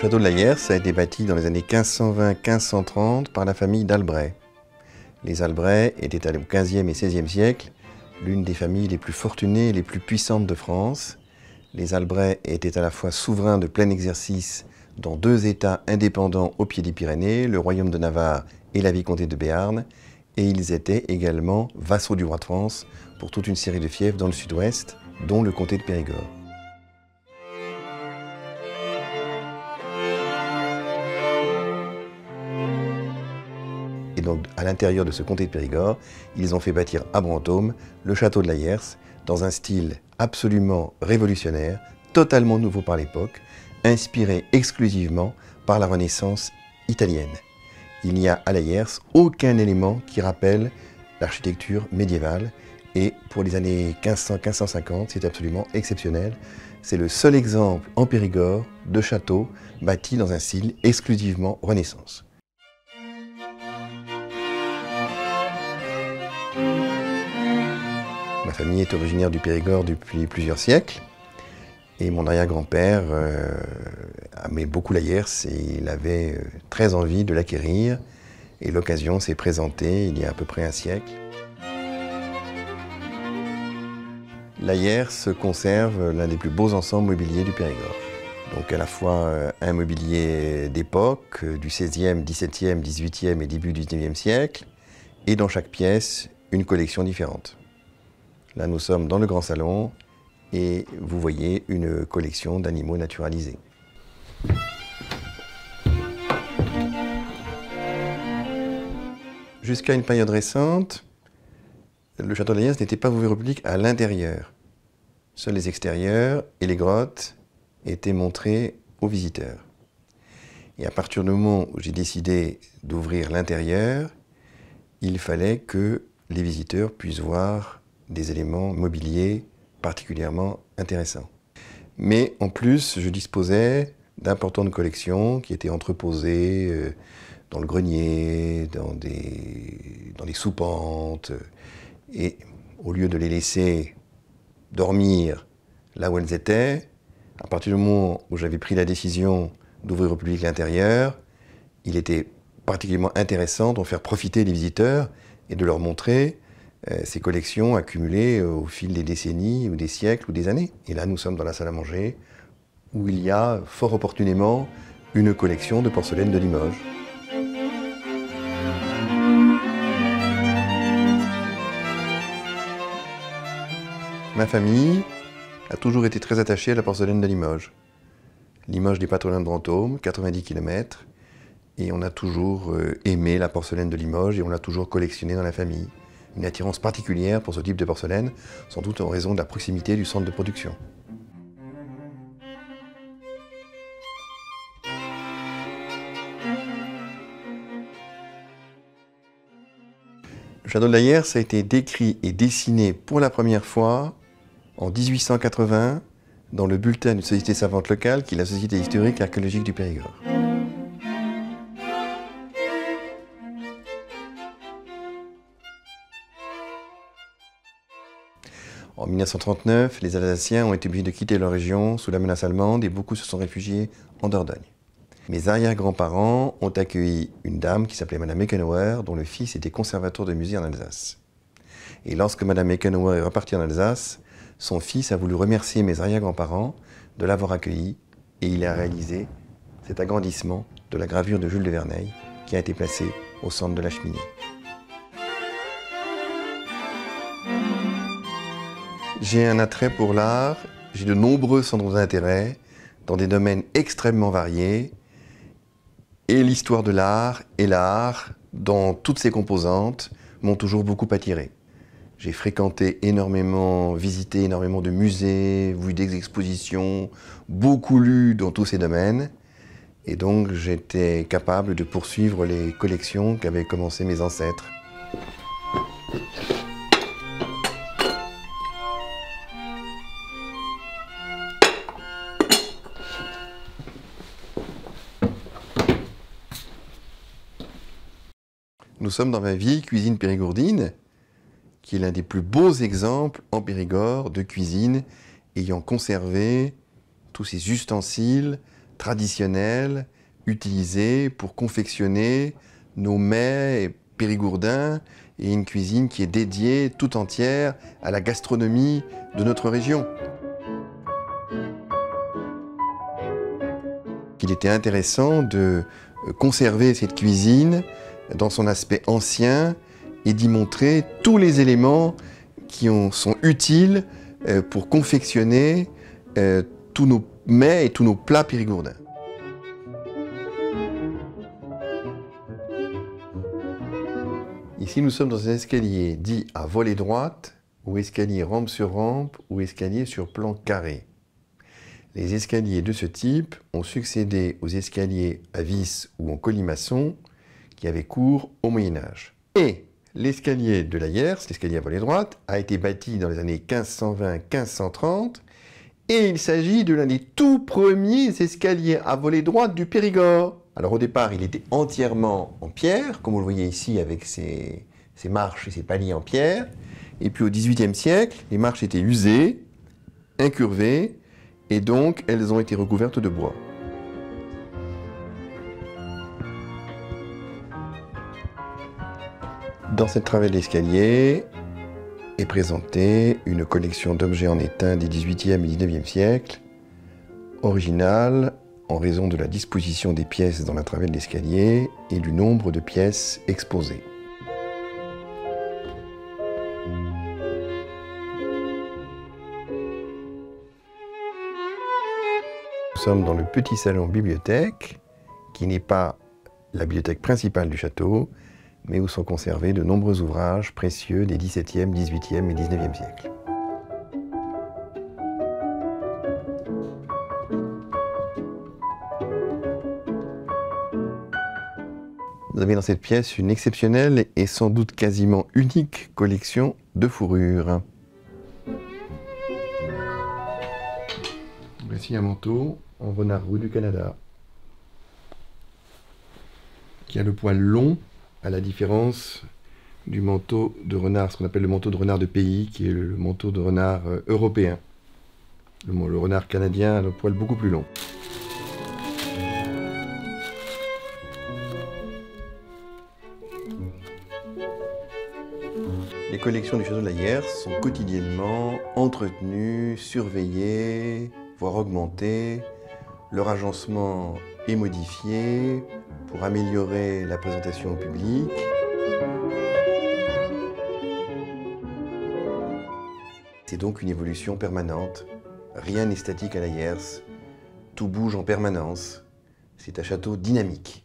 château de la Hyères a été bâti dans les années 1520-1530 par la famille d'Albret. Les Albret étaient au XVe et XVIe siècle l'une des familles les plus fortunées et les plus puissantes de France. Les Albret étaient à la fois souverains de plein exercice dans deux États indépendants au pied des Pyrénées, le royaume de Navarre et la vicomté de Béarn, et ils étaient également vassaux du roi de France pour toute une série de fiefs dans le sud-ouest, dont le comté de Périgord. Et donc, à l'intérieur de ce comté de Périgord, ils ont fait bâtir à Brantôme le château de la Hyères, dans un style absolument révolutionnaire, totalement nouveau par l'époque, inspiré exclusivement par la Renaissance italienne. Il n'y a à la Hyères aucun élément qui rappelle l'architecture médiévale, et pour les années 1500-1550, c'est absolument exceptionnel. C'est le seul exemple en Périgord de château bâti dans un style exclusivement Renaissance. Ma famille est originaire du Périgord depuis plusieurs siècles et mon arrière-grand-père aimait beaucoup la Hyères et il avait très envie de l'acquérir et l'occasion s'est présentée il y a à peu près un siècle. La Hyères conserve l'un des plus beaux ensembles mobiliers du Périgord. Donc à la fois un mobilier d'époque du XVIe, XVIIe, XVIIIe et début du XIXe siècle et dans chaque pièce une collection différente. Là, nous sommes dans le grand salon et vous voyez une collection d'animaux naturalisés. Jusqu'à une période récente, le château de la Hyères n'était pas ouvert au public à l'intérieur. Seuls les extérieurs et les grottes étaient montrés aux visiteurs. Et à partir du moment où j'ai décidé d'ouvrir l'intérieur, il fallait que les visiteurs puissent voir des éléments mobiliers particulièrement intéressants. Mais en plus, je disposais d'importantes collections qui étaient entreposées dans le grenier, dans des soupentes. Et au lieu de les laisser dormir là où elles étaient, à partir du moment où j'avais pris la décision d'ouvrir au public l'intérieur, il était particulièrement intéressant d'en faire profiter les visiteurs et de leur montrer ces collections accumulées au fil des décennies ou des siècles ou des années. Et là, nous sommes dans la salle à manger où il y a fort opportunément une collection de porcelaine de Limoges. Ma famille a toujours été très attachée à la porcelaine de Limoges. Limoges des Patronins de Brantôme, 90 km, et on a toujours aimé la porcelaine de Limoges et on l'a toujours collectionnée dans la famille. Une attirance particulière pour ce type de porcelaine, sans doute en raison de la proximité du centre de production. Le château de la Hyères a été décrit et dessiné pour la première fois en 1880 dans le bulletin d'une société savante locale qui est la Société historique et archéologique du Périgord. En 1939, les Alsaciens ont été obligés de quitter leur région sous la menace allemande et beaucoup se sont réfugiés en Dordogne. Mes arrière-grands-parents ont accueilli une dame qui s'appelait Madame Eckenauer, dont le fils était conservateur de musée en Alsace. Et lorsque Madame Eckenauer est repartie en Alsace, son fils a voulu remercier mes arrière-grands-parents de l'avoir accueilli et il a réalisé cet agrandissement de la gravure de Jules de Verneuil qui a été placée au centre de la cheminée. J'ai un attrait pour l'art, j'ai de nombreux centres d'intérêt dans des domaines extrêmement variés et l'histoire de l'art et l'art, dans toutes ses composantes, m'ont toujours beaucoup attiré. J'ai fréquenté énormément, visité énormément de musées, vu des expositions, beaucoup lu dans tous ces domaines et donc j'étais capable de poursuivre les collections qu'avaient commencé mes ancêtres. Nous sommes dans ma vieille cuisine périgourdine, qui est l'un des plus beaux exemples en Périgord de cuisine ayant conservé tous ces ustensiles traditionnelle utilisée pour confectionner nos mets périgourdins et une cuisine qui est dédiée tout entière à la gastronomie de notre région. Il était intéressant de conserver cette cuisine dans son aspect ancien et d'y montrer tous les éléments qui sont utiles pour confectionner tous nos mets et tous nos plats périgourdins. Ici, nous sommes dans un escalier dit à volée droite, ou escalier rampe sur rampe, ou escalier sur plan carré. Les escaliers de ce type ont succédé aux escaliers à vis ou en colimaçon qui avaient cours au Moyen-Âge. Et l'escalier de la Hyères, l'escalier à volée droite, a été bâti dans les années 1520-1530 et il s'agit de l'un des tout premiers escaliers à volée droite du Périgord. Alors au départ, il était entièrement en pierre, comme vous le voyez ici avec ses marches et ses paliers en pierre. Et puis au XVIIIe siècle, les marches étaient usées, incurvées, et donc elles ont été recouvertes de bois. Dans cette travée d'escalier est présentée une collection d'objets en étain des XVIIIe et XIXe siècles, originale en raison de la disposition des pièces dans la travée de l'escalier et du nombre de pièces exposées. Nous sommes dans le petit salon bibliothèque, qui n'est pas la bibliothèque principale du château, mais où sont conservés de nombreux ouvrages précieux des XVIIe, XVIIIe et XIXe siècles. Vous avez dans cette pièce une exceptionnelle et sans doute quasiment unique collection de fourrures. Voici un manteau en renard roux du Canada, qui a le poil long, à la différence du manteau de renard, ce qu'on appelle le manteau de renard de pays, qui est le manteau de renard européen. Le renard canadien a le poil beaucoup plus long. Les collections du château de la Hyères sont quotidiennement entretenues, surveillées, voire augmentées. Leur agencement est modifié pour améliorer la présentation au public. C'est donc une évolution permanente. Rien n'est statique à la Hyères. Tout bouge en permanence. C'est un château dynamique.